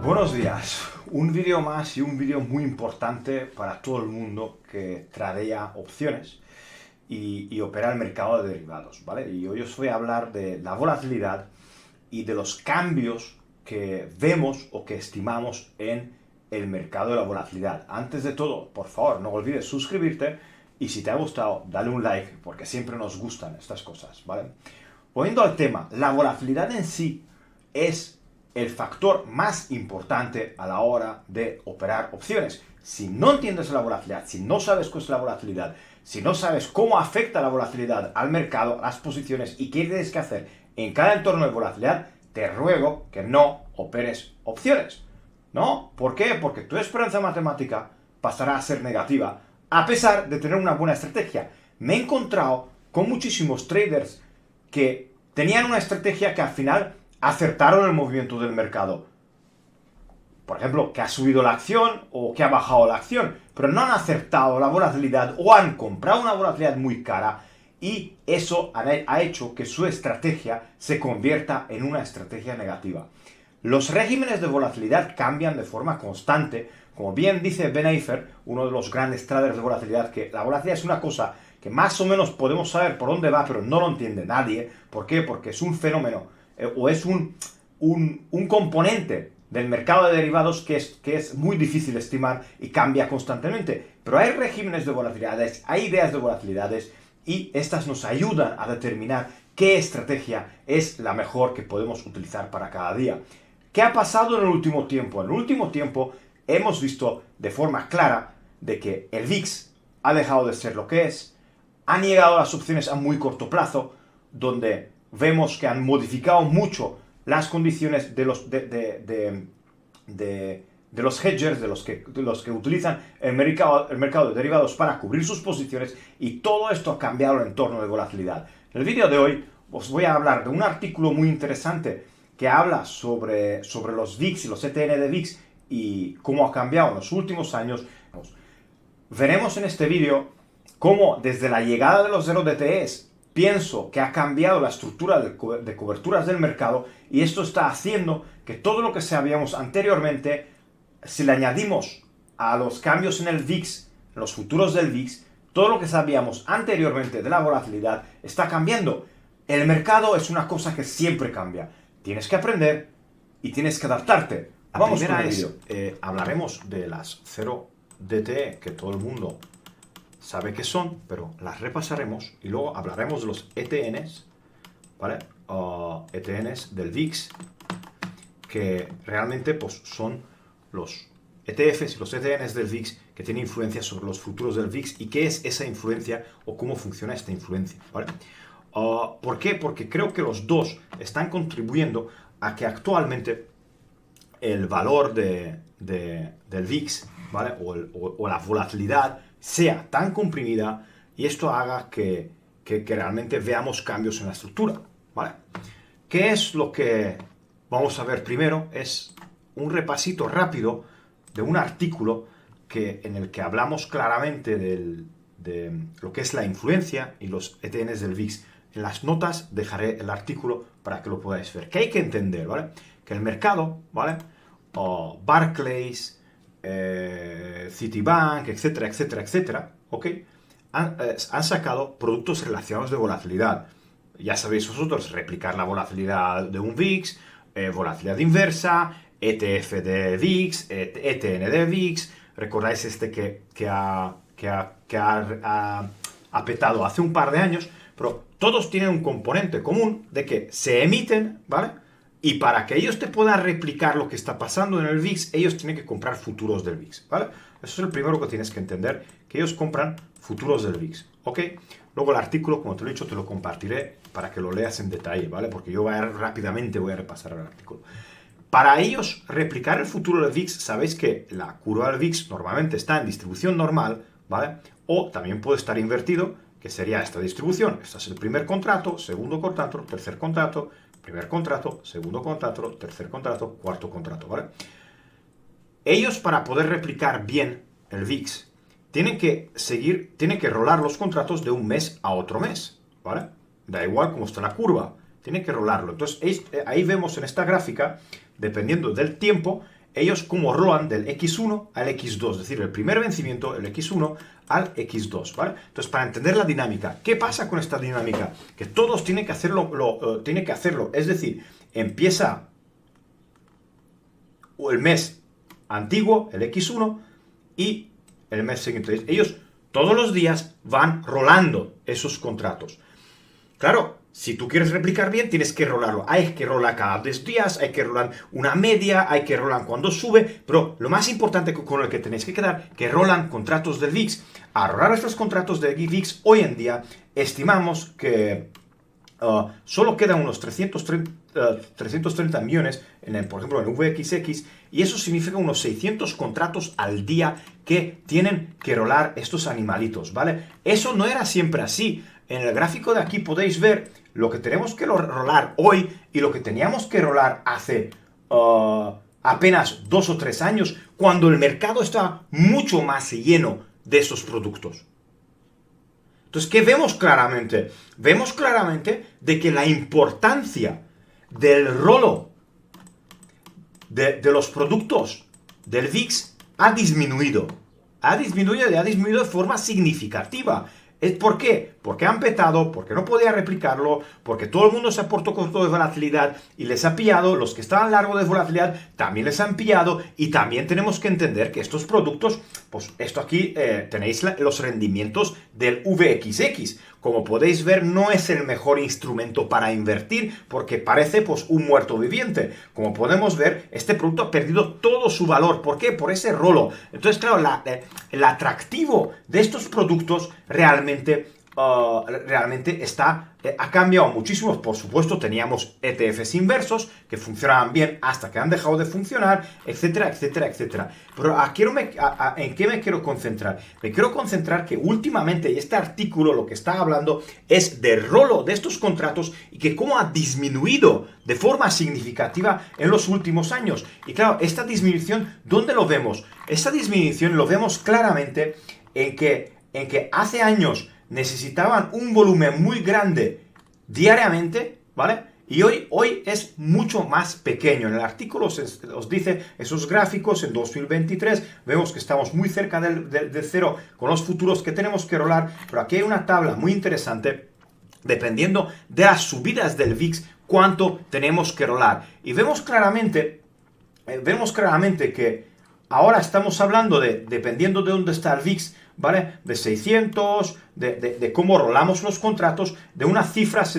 Buenos días, un vídeo más y un vídeo muy importante para todo el mundo que tradea opciones y opera el mercado de derivados, ¿vale? Y hoy os voy a hablar de la volatilidad y de los cambios que vemos o que estimamos en el mercado de la volatilidad. Antes de todo, por favor, no olvides suscribirte y si te ha gustado, dale un like porque siempre nos gustan estas cosas, ¿vale? Volviendo al tema, la volatilidad en sí es el factor más importante a la hora de operar opciones. Si no entiendes la volatilidad, si no sabes qué es la volatilidad, si no sabes cómo afecta la volatilidad al mercado, a las posiciones y qué tienes que hacer en cada entorno de volatilidad, te ruego que no operes opciones. ¿No? ¿Por qué? Porque tu esperanza matemática pasará a ser negativa, a pesar de tener una buena estrategia. Me he encontrado con muchísimos traders que tenían una estrategia que al final acertaron el movimiento del mercado. Por ejemplo, que ha subido la acción o que ha bajado la acción, pero no han acertado la volatilidad o han comprado una volatilidad muy cara y eso ha hecho que su estrategia se convierta en una estrategia negativa. Los regímenes de volatilidad cambian de forma constante, como bien dice Ben Eifer, uno de los grandes traders de volatilidad, que la volatilidad es una cosa que más o menos podemos saber por dónde va, pero no lo entiende nadie. ¿Por qué? Porque es un fenómeno o es un componente del mercado de derivados que es muy difícil de estimar y cambia constantemente. Pero hay regímenes de volatilidades, hay ideas de volatilidades y estas nos ayudan a determinar qué estrategia es la mejor que podemos utilizar para cada día. ¿Qué ha pasado en el último tiempo? En el último tiempo hemos visto de forma clara de que el VIX ha dejado de ser lo que es, han llegado las opciones a muy corto plazo, donde vemos que han modificado mucho las condiciones de los hedgers, de los que utilizan el mercado de derivados para cubrir sus posiciones, y todo esto ha cambiado el entorno de volatilidad. En el vídeo de hoy os voy a hablar de un artículo muy interesante que habla sobre los VIX y los ETN de VIX y cómo ha cambiado en los últimos años. Veremos en este vídeo cómo desde la llegada de los 0DTEs pienso que ha cambiado la estructura de coberturas del mercado y esto está haciendo que todo lo que sabíamos anteriormente, si le añadimos a los cambios en el VIX, en los futuros del VIX, todo lo que sabíamos anteriormente de la volatilidad está cambiando. El mercado es una cosa que siempre cambia. Tienes que aprender y tienes que adaptarte. Vamos con el vídeo. Hablaremos de las 0DTE, que todo el mundo sabe qué son, pero las repasaremos y luego hablaremos de los ETNs, ¿vale? ETNs del VIX, que realmente pues, son los ETFs y los ETNs del VIX que tienen influencia sobre los futuros del VIX y qué es esa influencia o cómo funciona esta influencia, ¿vale? ¿Por qué? Porque creo que los dos están contribuyendo a que actualmente el valor del VIX, ¿vale? o la volatilidad sea tan comprimida y esto haga que realmente veamos cambios en la estructura, ¿vale? ¿Qué es lo que vamos a ver primero? Es un repasito rápido de un artículo en el que hablamos claramente de lo que es la influencia y los ETNs del VIX. En las notas dejaré el artículo para que lo podáis ver. ¿Qué hay que entender? ¿Vale? Que el mercado, ¿vale? Barclays, Citibank, etcétera, etcétera, etcétera, ¿ok? Han sacado productos relacionados de volatilidad. Ya sabéis vosotros, replicar la volatilidad de un VIX, volatilidad inversa, ETF de VIX, ETN de VIX. ¿Recordáis este que ha petado hace un par de años? Pero todos tienen un componente común de que se emiten, ¿vale? Y para que ellos te puedan replicar lo que está pasando en el VIX, ellos tienen que comprar futuros del VIX, ¿vale? Eso es el primero que tienes que entender, que ellos compran futuros del VIX, ¿ok? Luego el artículo, como te lo he dicho, te lo compartiré para que lo leas en detalle, ¿vale? Porque yo rápidamente voy a repasar el artículo. Para ellos replicar el futuro del VIX, sabéis que la curva del VIX normalmente está en distribución normal, ¿vale? O también puede estar invertido, que sería esta distribución. Este es el primer contrato, segundo contrato, tercer contrato, primer contrato, segundo contrato, tercer contrato, cuarto contrato, ¿vale? Ellos, para poder replicar bien el VIX, tienen que rolar los contratos de un mes a otro mes, ¿vale? Da igual cómo está la curva, tienen que rolarlo. Entonces, ahí vemos en esta gráfica, dependiendo del tiempo, ellos como rolan del X1 al X2, es decir, el primer vencimiento, el X1 al X2, ¿vale? Entonces, para entender la dinámica, ¿qué pasa con esta dinámica? Que todos tienen que hacerlo, es decir, empieza el mes antiguo, el X1, y el mes siguiente. Ellos todos los días van rolando esos contratos. Claro, si tú quieres replicar bien, tienes que rolarlo. Hay que rolar cada 10 días, hay que rolar una media, hay que rolar cuando sube, pero lo más importante con el que tenéis que quedar, que rolan contratos del VIX. A rolar estos contratos del VIX, hoy en día, estimamos que solo quedan unos 330 millones, por ejemplo, en VXX, y eso significa unos 600 contratos al día que tienen que rolar estos animalitos, ¿vale? Eso no era siempre así. En el gráfico de aquí podéis ver lo que tenemos que rolar hoy y lo que teníamos que rolar hace apenas 2 o 3 años, cuando el mercado está mucho más lleno de estos productos. Entonces, ¿qué vemos claramente? Vemos claramente de que la importancia del rolo de los productos del VIX ha disminuido. Ha disminuido de forma significativa. ¿Por qué? Porque han petado, porque no podía replicarlo, porque todo el mundo se aportó con todo de volatilidad y les ha pillado, los que estaban largo de volatilidad también les han pillado, y también tenemos que entender que estos productos, pues esto aquí tenéis los rendimientos del VXX. Como podéis ver, no es el mejor instrumento para invertir porque parece pues un muerto viviente. Como podemos ver, este producto ha perdido todo su valor. ¿Por qué? Por ese rolo. Entonces, claro, el atractivo de estos productos realmente ha cambiado muchísimo. Por supuesto, teníamos ETFs inversos que funcionaban bien hasta que han dejado de funcionar, etcétera, etcétera, etcétera. Pero ¿en qué me quiero concentrar? Me quiero concentrar que últimamente, y este artículo lo que está hablando es del rolo de estos contratos y que cómo ha disminuido de forma significativa en los últimos años. Y claro, esta disminución, ¿dónde lo vemos? Esta disminución lo vemos claramente en que hace años necesitaban un volumen muy grande diariamente, ¿vale? Y hoy es mucho más pequeño. En el artículo os dice esos gráficos en 2023. Vemos que estamos muy cerca del cero con los futuros que tenemos que rolar. Pero aquí hay una tabla muy interesante, dependiendo de las subidas del VIX, cuánto tenemos que rolar. Y vemos claramente que ahora estamos hablando dependiendo de dónde está el VIX, ¿vale? De 600, de cómo rolamos los contratos, de unas cifras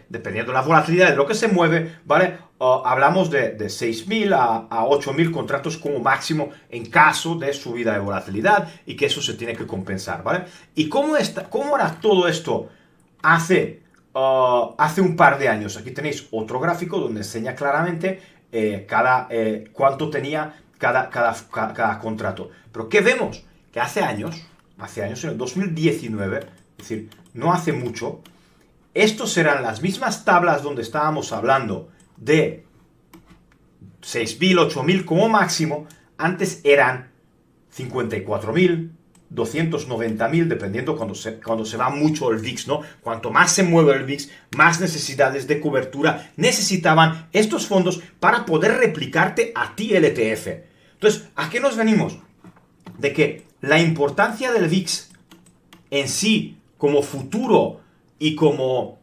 dependiendo de la volatilidad, de lo que se mueve, ¿vale? Hablamos de 6.000 a 8.000 contratos como máximo en caso de subida de volatilidad, y que eso se tiene que compensar, ¿vale? ¿Y cómo era todo esto hace un par de años? Aquí tenéis otro gráfico donde enseña claramente cuánto tenía cada contrato. Pero ¿qué vemos? Que hace años, en el 2019, es decir, no hace mucho, estos eran las mismas tablas donde estábamos hablando de 6.000, 8.000 como máximo. Antes eran 54.000, 290.000, dependiendo cuando se va mucho el VIX, ¿no? Cuanto más se mueve el VIX, más necesidades de cobertura necesitaban estos fondos para poder replicarte a ti el ETF. Entonces, ¿a qué nos venimos? De que la importancia del VIX en sí, como futuro y como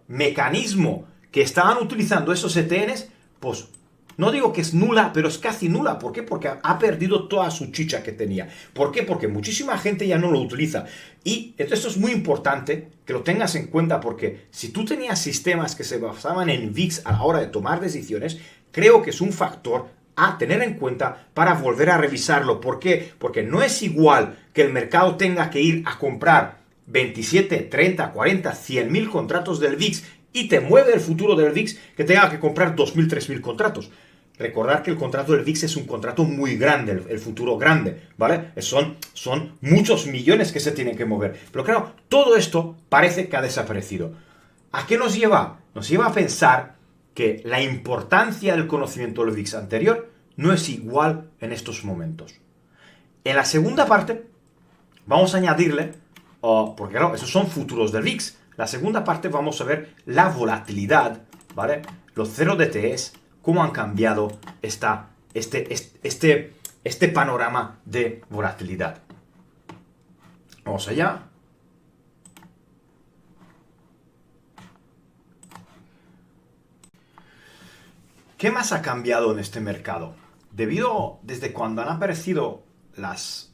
mecanismo que estaban utilizando esos ETNs, pues no digo que es nula, pero es casi nula. ¿Por qué? Porque ha perdido toda su chicha que tenía. ¿Por qué? Porque muchísima gente ya no lo utiliza. Y esto es muy importante que lo tengas en cuenta, porque si tú tenías sistemas que se basaban en VIX a la hora de tomar decisiones, creo que es un factor a tener en cuenta para volver a revisarlo. ¿Por qué? Porque no es igual que el mercado tenga que ir a comprar 27, 30, 40, 100.000 contratos del VIX y te mueve el futuro del VIX, que tenga que comprar 2.000, 3.000 contratos. Recordar que el contrato del VIX es un contrato muy grande, el futuro grande, ¿vale? Son muchos millones que se tienen que mover. Pero claro, todo esto parece que ha desaparecido. ¿A qué nos lleva? Nos lleva a pensar que la importancia del conocimiento del VIX anterior no es igual en estos momentos. En la segunda parte vamos a añadirle, porque claro, esos son futuros del VIX. La segunda parte vamos a ver la volatilidad, ¿vale? Los 0DTEs, cómo han cambiado esta este panorama de volatilidad. Vamos allá. ¿Qué más ha cambiado en este mercado? Desde cuando han aparecido las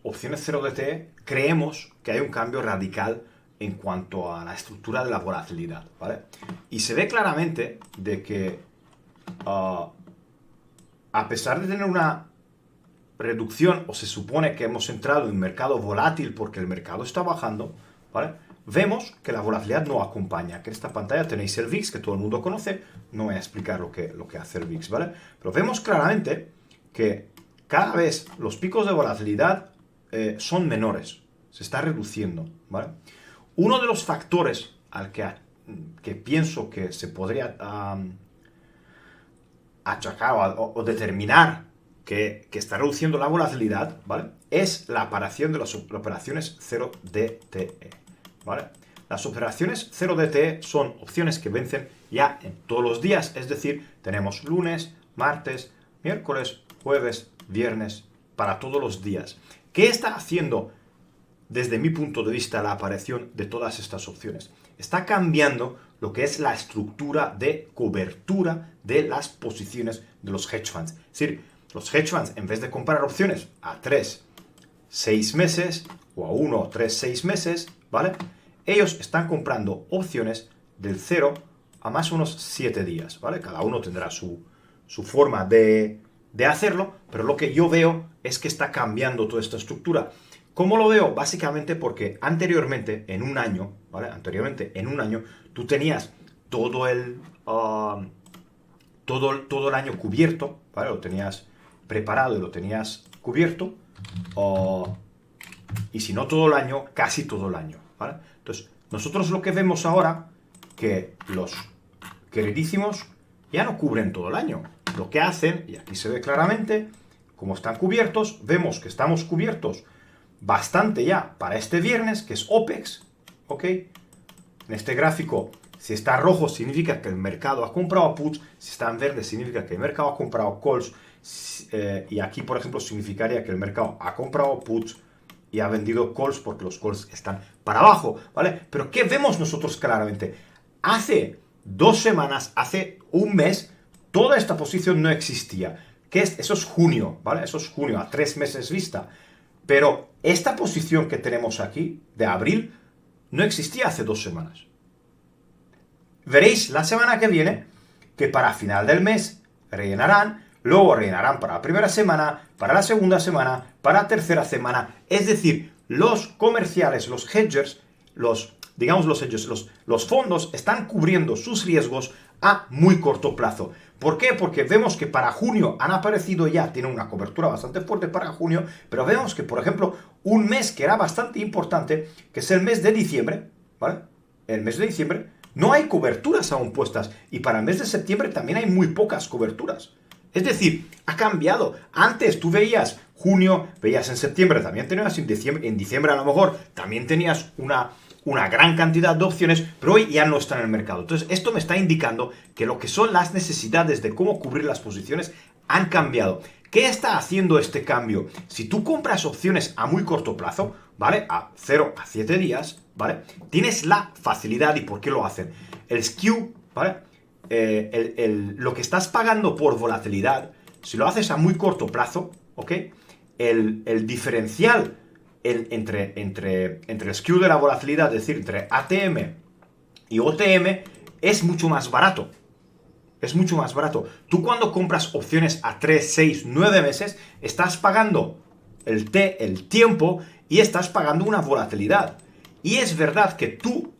opciones 0DTE, creemos que hay un cambio radical en cuanto a la estructura de la volatilidad, ¿vale? Y se ve claramente de que a pesar de tener una reducción, o se supone que hemos entrado en un mercado volátil porque el mercado está bajando, ¿vale? Vemos que la volatilidad no acompaña. Que en esta pantalla tenéis el VIX, que todo el mundo conoce. No voy a explicar lo que hace el VIX, ¿vale? Pero vemos claramente que cada vez los picos de volatilidad son menores. Se está reduciendo, ¿vale? Uno de los factores al que pienso que se podría achacar o determinar que está reduciendo la volatilidad, ¿vale? Es la aparición de las operaciones 0DTE, ¿vale? Las operaciones 0DTE son opciones que vencen ya en todos los días, es decir, tenemos lunes, martes, miércoles, jueves, viernes, para todos los días. ¿Qué está haciendo, desde mi punto de vista, la aparición de todas estas opciones? Está cambiando lo que es la estructura de cobertura de las posiciones de los hedge funds. Es decir, los hedge funds, en vez de comprar opciones a 3, 6 meses o a 1, 3, 6 meses, ¿vale? Ellos están comprando opciones del 0 a más o menos 7 días, ¿vale? Cada uno tendrá su forma de hacerlo, pero lo que yo veo es que está cambiando toda esta estructura. ¿Cómo lo veo? Básicamente porque anteriormente, en un año, ¿vale? Anteriormente, en un año, tú tenías todo el año cubierto, ¿vale? Lo tenías preparado y lo tenías cubierto, y si no todo el año, casi todo el año, ¿vale? Entonces, nosotros lo que vemos ahora, que los queridísimos ya no cubren todo el año. Lo que hacen, y aquí se ve claramente, como están cubiertos, vemos que estamos cubiertos bastante ya para este viernes, que es OPEX, ¿ok? En este gráfico, si está rojo significa que el mercado ha comprado puts, si está en verde significa que el mercado ha comprado calls, y aquí, por ejemplo, significaría que el mercado ha comprado puts y ha vendido calls porque los calls están para abajo, ¿vale? Pero ¿qué vemos nosotros claramente? Hace 2 semanas, hace un mes, toda esta posición no existía. Eso es junio, ¿vale? Eso es junio, a 3 meses vista. Pero esta posición que tenemos aquí, de abril, no existía hace 2 semanas. Veréis la semana que viene que para final del mes rellenarán, luego rellenarán para la primera semana, para la segunda semana, para la tercera semana. Es decir, los comerciales, los hedgers, los fondos están cubriendo sus riesgos a muy corto plazo. ¿Por qué? Porque vemos que para junio han aparecido ya, tienen una cobertura bastante fuerte para junio, pero vemos que, por ejemplo, un mes que era bastante importante, que es el mes de diciembre, ¿vale? El mes de diciembre, no hay coberturas aún puestas, y para el mes de septiembre también hay muy pocas coberturas. Es decir, ha cambiado. Antes tú veías junio, veías en septiembre, también tenías en diciembre a lo mejor, también tenías una gran cantidad de opciones, pero hoy ya no están en el mercado. Entonces, esto me está indicando que lo que son las necesidades de cómo cubrir las posiciones han cambiado. ¿Qué está haciendo este cambio? Si tú compras opciones a muy corto plazo, ¿vale? A 0 a 7 días, ¿vale? Tienes la facilidad. ¿Y por qué lo hacen? El skew, ¿vale? Lo que estás pagando por volatilidad, si lo haces a muy corto plazo, ¿ok? El diferencial entre el skew de la volatilidad, es decir, entre ATM y OTM, es mucho más barato. Es mucho más barato. Tú cuando compras opciones a 3, 6, 9 meses, estás pagando el tiempo y estás pagando una volatilidad. Y es verdad que tu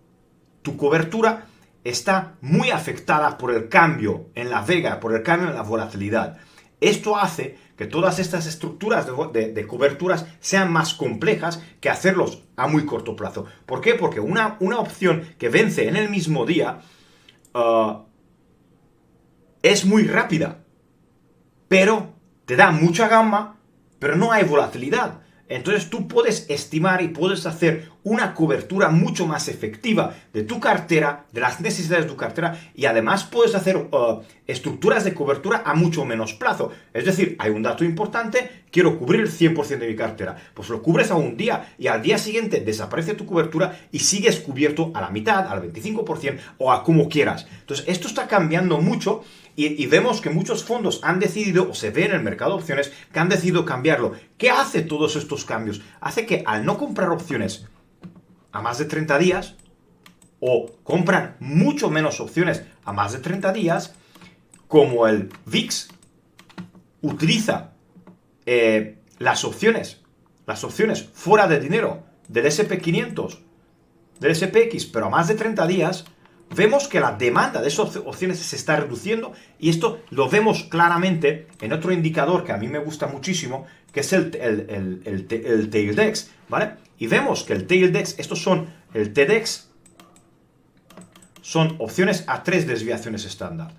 cobertura está muy afectada por el cambio en la vega, por el cambio en la volatilidad. Esto hace que todas estas estructuras de coberturas sean más complejas que hacerlos a muy corto plazo. ¿Por qué? Porque una opción que vence en el mismo día es muy rápida, pero te da mucha gama, pero no hay volatilidad. Entonces tú puedes estimar y puedes hacer una cobertura mucho más efectiva de tu cartera, de las necesidades de tu cartera, y además puedes hacer estructuras de cobertura a mucho menos plazo. Es decir, hay un dato importante, quiero cubrir el 100% de mi cartera. Pues lo cubres a un día y al día siguiente desaparece tu cobertura y sigues cubierto a la mitad, al 25% o a como quieras. Entonces esto está cambiando mucho. Y vemos que muchos fondos han decidido, o se ve en el mercado de opciones, que han decidido cambiarlo. ¿Qué hace todos estos cambios? Hace que al no comprar opciones a más de 30 días, o compran mucho menos opciones a más de 30 días, como el VIX utiliza las opciones fuera de dinero del SP500, del SPX, pero a más de 30 días, vemos que la demanda de esas opciones se está reduciendo, y esto lo vemos claramente en otro indicador que a mí me gusta muchísimo, que es el TailDex, ¿vale? Y vemos que el TailDex, el TDEX, son opciones a 3 desviaciones estándar,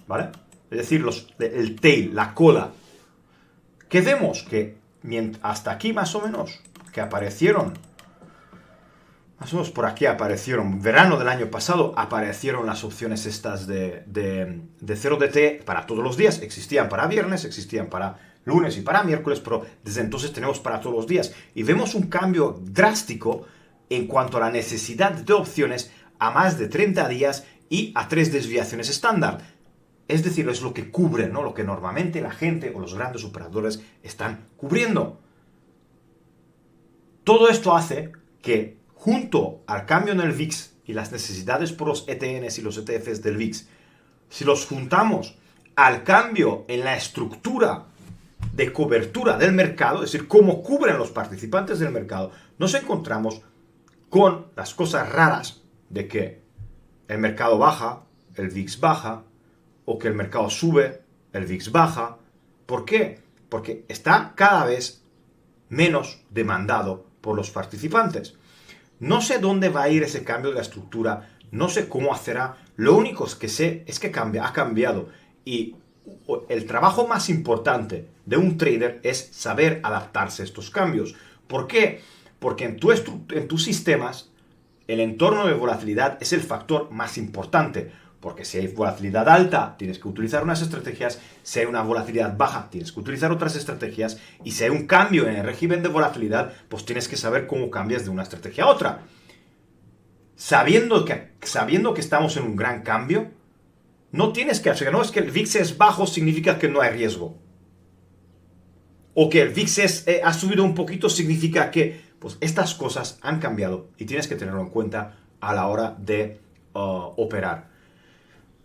¿vale? Es decir, el tail, la cola, que vemos que hasta aquí más o menos, que aparecieron, más o menos por aquí aparecieron, verano del año pasado, aparecieron las opciones estas de 0DT para todos los días. Existían para viernes, existían para lunes y para miércoles, pero desde entonces tenemos para todos los días. Y vemos un cambio drástico en cuanto a la necesidad de opciones a más de 30 días y a 3 desviaciones estándar. Es decir, es lo que cubren, ¿no? Lo que normalmente la gente o los grandes operadores están cubriendo. Todo esto hace que, junto al cambio en el VIX y las necesidades por los ETNs y los ETFs del VIX, si los juntamos al cambio en la estructura de cobertura del mercado, es decir, cómo cubren los participantes del mercado, nos encontramos con las cosas raras de que el mercado baja, el VIX baja, o que el mercado sube, el VIX baja. ¿Por qué? Porque está cada vez menos demandado por los participantes. No sé dónde va a ir ese cambio de la estructura, no sé cómo hacerá. Lo único que sé es que ha cambiado. Y el trabajo más importante de un trader es saber adaptarse a estos cambios. ¿Por qué? Porque en tus sistemas el entorno de volatilidad es el factor más importante. Porque si hay volatilidad alta, tienes que utilizar unas estrategias. Si hay una volatilidad baja, tienes que utilizar otras estrategias. Y si hay un cambio en el régimen de volatilidad, pues tienes que saber cómo cambias de una estrategia a otra. Sabiendo que estamos en un gran cambio, no tienes que hacer, no es que el VIX es bajo, significa que no hay riesgo. O que el VIX ha subido un poquito, significa que pues estas cosas han cambiado y tienes que tenerlo en cuenta a la hora de operar.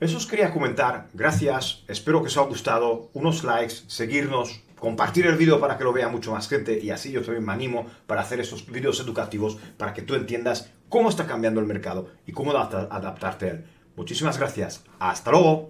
Eso os quería comentar, gracias, espero que os haya gustado, unos likes, seguirnos, compartir el vídeo para que lo vea mucho más gente, y así yo también me animo para hacer esos vídeos educativos para que tú entiendas cómo está cambiando el mercado y cómo adaptarte a él. Muchísimas gracias, hasta luego.